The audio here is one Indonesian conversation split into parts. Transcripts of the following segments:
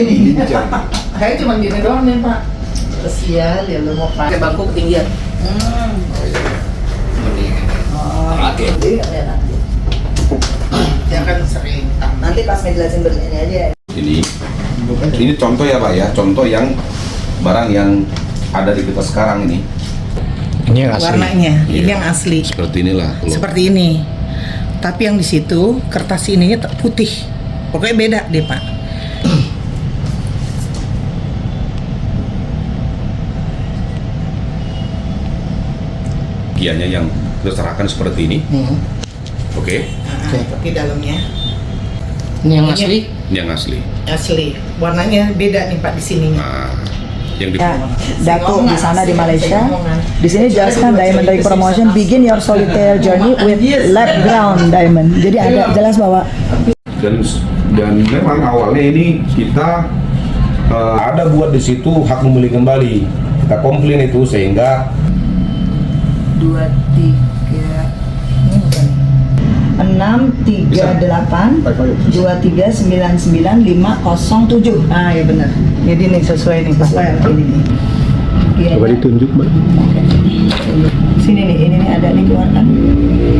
Ini lincah. Saya cuma gini doang nih Pak. Kesian ya lu mau pakai bangku ketinggian. Oh iya. Mendingan. Oke. Yang kan sering. Nanti pas ngejelasin berliannya aja ya. Ini contoh ya Pak ya, contoh yang barang yang ada di kita sekarang ini. Ini yang asli. Warnanya, ini Iya. yang asli. Seperti inilah. Loh. Seperti ini. Tapi yang di situ kertas ininya putih. Pokoknya beda deh Pak. Kiannya yang kita serahkan seperti ini. Oke. Di dalamnya. Ini yang asli. Ini yang asli. Asli. Warnanya beda nih Pak di sininya. Nah, yang di Ya, Dato di sana di Malaysia. Di sini jelaskan Diamond Ring Promotion begin your solitaire journey with lab ground diamond. Jadi ada jelas bahwa dan memang awalnya ini kita ada buat di situ hak memiliki kembali. Kita komplain itu sehingga 638 2399507. Ah ya benar. Jadi nih sesuai nih Pak. Ini nih. Coba ditunjuk, Mbak. Sini nih, ini nih ada nih keluarkan.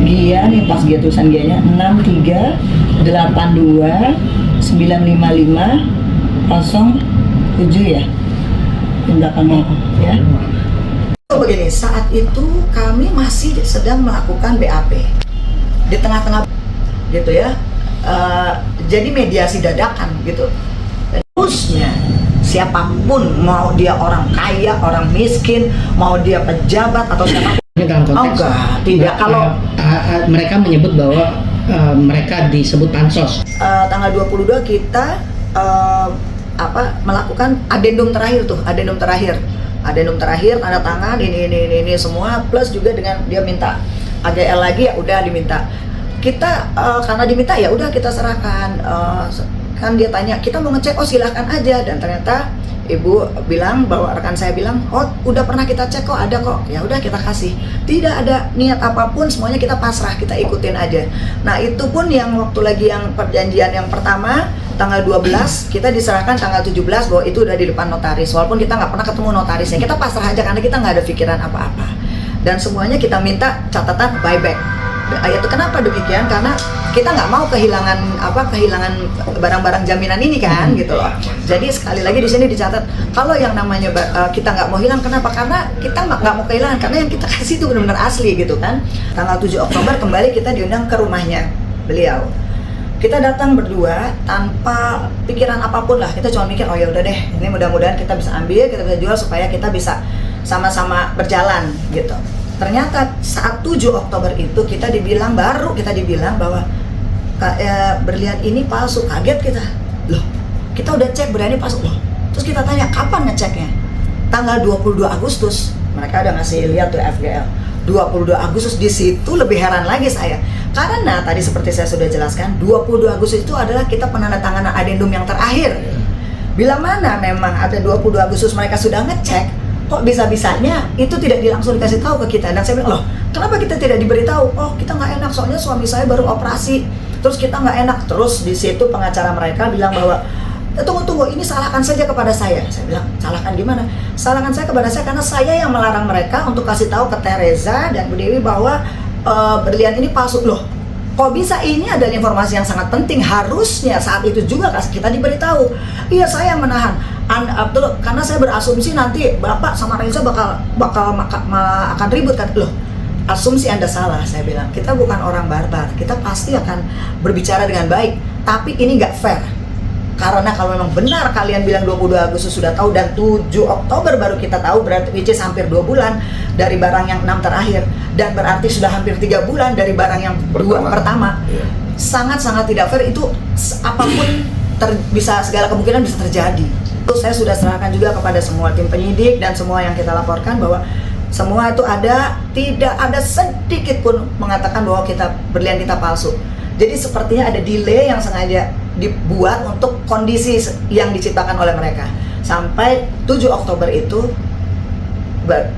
Gia nih pas Gia tulisan Gia-nya 638295507 ya. Di belakangnya ya. Begini, saat itu kami masih sedang melakukan BAP di tengah-tengah gitu ya. Jadi mediasi dadakan gitu. Terusnya siapapun, mau dia orang kaya, orang miskin, mau dia pejabat atau siapapun. Ini dalam konteks. Tidak. Kalau mereka menyebut bahwa mereka disebut pansos. tanggal 22 kita melakukan adendum terakhir tanda tangan ini semua, plus juga dengan dia minta AGL lagi, ya udah diminta kita karena diminta ya udah kita serahkan. Kan dia tanya kita mau ngecek, oh silahkan aja, dan ternyata ibu bilang bahwa rekan saya bilang, oh udah pernah kita cek kok, ada kok, ya udah kita kasih, tidak ada niat apapun, semuanya kita pasrah, kita ikutin aja. Nah itu pun yang waktu lagi yang perjanjian yang pertama tanggal 12 kita diserahkan tanggal 17 bahwa itu udah di depan notaris, walaupun kita nggak pernah ketemu notarisnya, kita pasrah aja karena kita nggak ada pikiran apa-apa, dan semuanya kita minta catatan buyback. Itu kenapa demikian? Karena kita nggak mau kehilangan barang-barang jaminan ini kan, gitu loh. Jadi sekali lagi di sini dicatat, kalau yang namanya kita nggak mau hilang, kenapa? Karena kita nggak mau kehilangan, karena yang kita kasih itu benar-benar asli gitu kan. Tanggal 7 Oktober kembali kita diundang ke rumahnya beliau. Kita datang berdua tanpa pikiran apapun lah. Kita cuma mikir, oh ya udah deh, ini mudah-mudahan kita bisa ambil, kita bisa jual supaya kita bisa sama-sama berjalan gitu. Ternyata saat 7 Oktober itu baru kita dibilang bahwa berlian ini palsu. Kaget kita, loh kita udah cek berlian ini palsu loh. Terus kita tanya kapan ngeceknya, tanggal 22 Agustus. Mereka udah ngasih lihat tuh FGL 22 Agustus. Di situ lebih heran lagi saya, karena tadi seperti saya sudah jelaskan, 22 Agustus itu adalah kita penandatanganan adendum yang terakhir. Bila mana memang ada 22 Agustus mereka sudah ngecek, kok bisa-bisanya itu tidak langsung dikasih tahu ke kita. Dan saya bilang, loh kenapa kita tidak diberitahu? Oh kita nggak enak, soalnya suami saya baru operasi, terus kita nggak enak. Terus di situ pengacara mereka bilang bahwa tunggu, ini salahkan saja kepada saya. Saya bilang, salahkan gimana? Salahkan saya kepada saya karena saya yang melarang mereka untuk kasih tahu ke Teresa dan Bu Dewi bahwa berlian ini palsu. Loh kok bisa? Ini adalah informasi yang sangat penting, harusnya saat itu juga kita diberitahu. Iya saya yang menahan betul, karena saya berasumsi nanti Bapak sama Reza akan ribut kan. Loh asumsi Anda salah, saya bilang. Kita bukan orang barbar, kita pasti akan berbicara dengan baik, tapi ini nggak fair. Karena kalau memang benar kalian bilang 22 Agustus sudah tahu dan 7 Oktober baru kita tahu, berarti which is hampir 2 bulan dari barang yang 6 terakhir, dan berarti sudah hampir 3 bulan dari barang yang pertama. Sangat-sangat tidak fair. Itu apapun segala kemungkinan bisa terjadi. Terus saya sudah serahkan juga kepada semua tim penyidik dan semua yang kita laporkan bahwa semua itu tidak ada sedikit pun mengatakan bahwa berlian kita palsu. Jadi sepertinya ada delay yang sengaja dibuat untuk kondisi yang diciptakan oleh mereka. Sampai 7 Oktober itu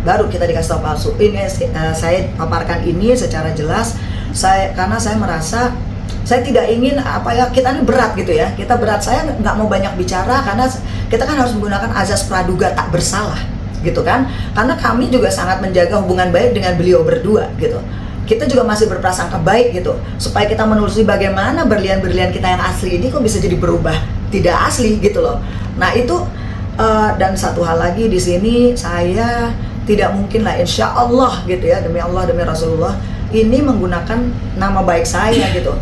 baru kita dikasih tahu palsu. Ini saya paparkan ini secara jelas, karena saya merasa Saya tidak ingin kita ini berat gitu ya. Kita berat, saya nggak mau banyak bicara karena kita kan harus menggunakan azas praduga tak bersalah gitu kan. Karena kami juga sangat menjaga hubungan baik dengan beliau berdua gitu. Kita juga masih berprasangka baik gitu, supaya kita menelusuri bagaimana berlian-berlian kita yang asli ini kok bisa jadi berubah tidak asli gitu loh. Nah itu dan satu hal lagi di sini, saya tidak mungkin lah, insya Allah gitu ya, demi Allah demi Rasulullah, ini menggunakan nama baik saya gitu.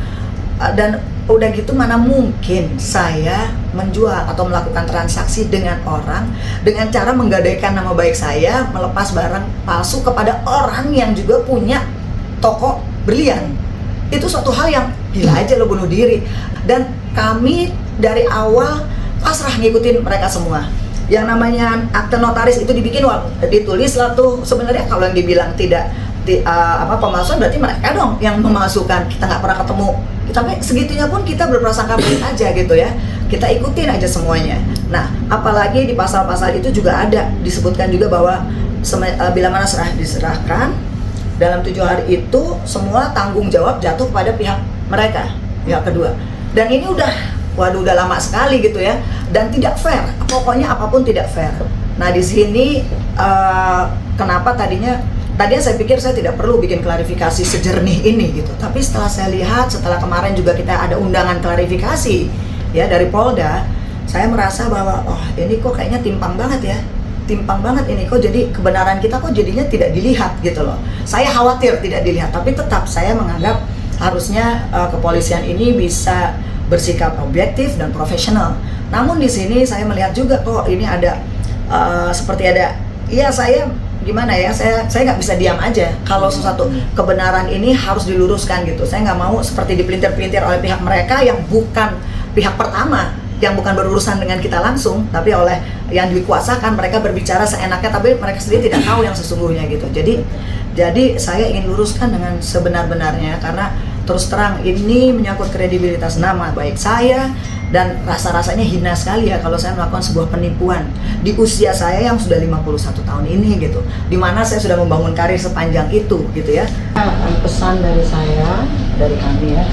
Dan udah gitu mana mungkin saya menjual atau melakukan transaksi dengan orang dengan cara menggadaikan nama baik saya, melepas barang palsu kepada orang yang juga punya toko berlian. Itu suatu hal yang gila aja lo, bunuh diri. Dan kami dari awal pasrah ngikutin mereka semua. Yang namanya akte notaris itu ditulis lah tuh. Sebenarnya kalau yang dibilang pemalsuan berarti mereka dong yang memalsukan. Kita nggak pernah ketemu. Tapi segitunya pun kita berprasangka baik aja gitu ya. Kita ikutin aja semuanya. Nah, apalagi di pasal-pasal itu juga ada disebutkan juga bahwa bila mana diserahkan dalam 7 hari itu semua tanggung jawab jatuh pada pihak mereka, pihak kedua. Dan ini udah lama sekali gitu ya, dan tidak fair. Pokoknya apapun tidak fair. Nah di sini kenapa tadinya saya pikir saya tidak perlu bikin klarifikasi sejernih ini gitu. Tapi setelah saya lihat, setelah kemarin juga kita ada undangan klarifikasi ya dari Polda, saya merasa bahwa ini kok kayaknya timpang banget ini kok, jadi kebenaran kita kok jadinya tidak dilihat gitu loh. Saya khawatir tidak dilihat, tapi tetap saya menganggap harusnya kepolisian ini bisa bersikap objektif dan profesional. Namun di sini saya melihat juga kok ini ada saya gimana ya, saya nggak bisa diam aja kalau sesuatu kebenaran ini harus diluruskan gitu. Saya nggak mau seperti dipelintir-pelintir oleh pihak mereka yang bukan pihak pertama, yang bukan berurusan dengan kita langsung, tapi oleh yang dikuasakan. Mereka berbicara seenaknya, tapi mereka sendiri tidak tahu yang sesungguhnya gitu. Jadi saya ingin luruskan dengan sebenar-benarnya, karena terus terang ini menyangkut kredibilitas nama baik saya, dan rasa-rasanya hina sekali ya kalau saya melakukan sebuah penipuan di usia saya yang sudah 51 tahun ini gitu, dimana saya sudah membangun karir sepanjang itu gitu ya. Pesan dari saya, dari kami ya,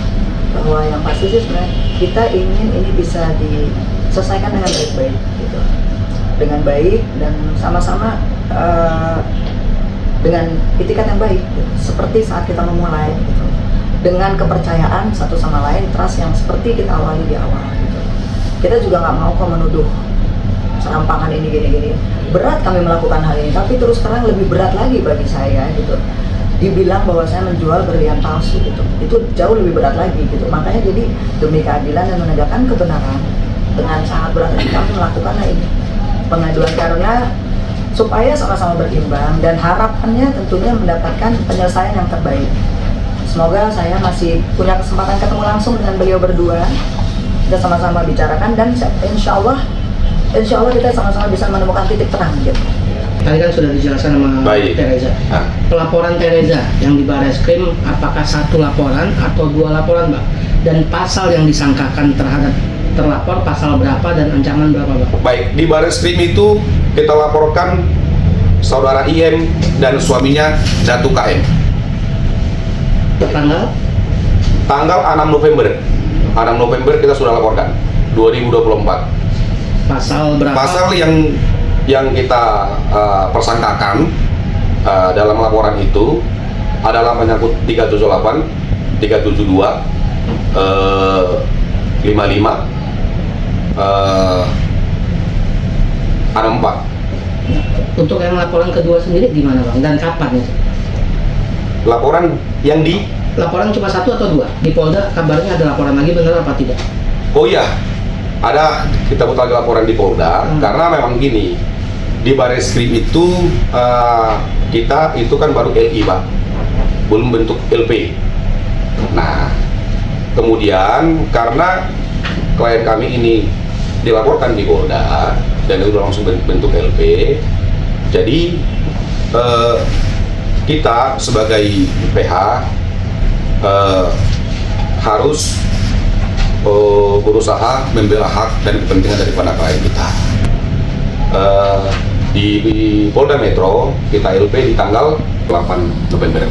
bahwa yang pasti sih sebenarnya kita ingin ini bisa diselesaikan dengan baik-baik gitu, dengan baik dan sama-sama dengan itikat yang baik gitu. Seperti saat kita memulai gitu, dengan kepercayaan satu sama lain, trust yang seperti kita awali di awal gitu. Kita juga nggak mau kok menuduh serampangan ini gini-gini. Berat kami melakukan hal ini, tapi terus terang lebih berat lagi bagi saya gitu, dibilang bahwa saya menjual berlian palsu gitu. Itu jauh lebih berat lagi gitu. Makanya jadi demi keadilan dan menegakkan kebenaran, dengan sangat berat kami melakukan ini pengaduan, karena supaya sama-sama berimbang dan harapannya tentunya mendapatkan penyelesaian yang terbaik. Semoga saya masih punya kesempatan ketemu langsung dengan beliau berdua, kita sama-sama bicarakan, dan insya Allah kita sama-sama bisa menemukan titik terang gitu. Tadi kan sudah dijelaskan sama Tereza. Pelaporan Tereza yang di Bareskrim, apakah 1 laporan atau 2 laporan, Mbak? Dan pasal yang disangkakan terhadap terlapor pasal berapa dan ancaman berapa, Mbak? Baik, di Bareskrim itu kita laporkan saudara IM dan suaminya Datu KM. Tanggal 6 November. 6 November kita sudah laporkan 2024. Pasal berapa? Pasal yang kita persangkakan dalam laporan itu adalah menyangkut 378, 372, 55, 64. Untuk yang laporan kedua sendiri gimana, Bang? Dan kapan itu? Laporan yang Laporan cuma 1 atau 2? Di Polda kabarnya ada laporan lagi, benar apa tidak? Oh iya, ada, kita butuh lagi laporan di Polda, karena memang gini, di Bareskrim itu kita itu kan baru LI, Pak, belum bentuk LP. Nah, kemudian karena klien kami ini dilaporkan di Polda dan itu langsung bentuk LP, jadi kita sebagai PH harus berusaha membela hak dan kepentingan daripada klien kita. Di Polda Metro kita LP di tanggal 8 November.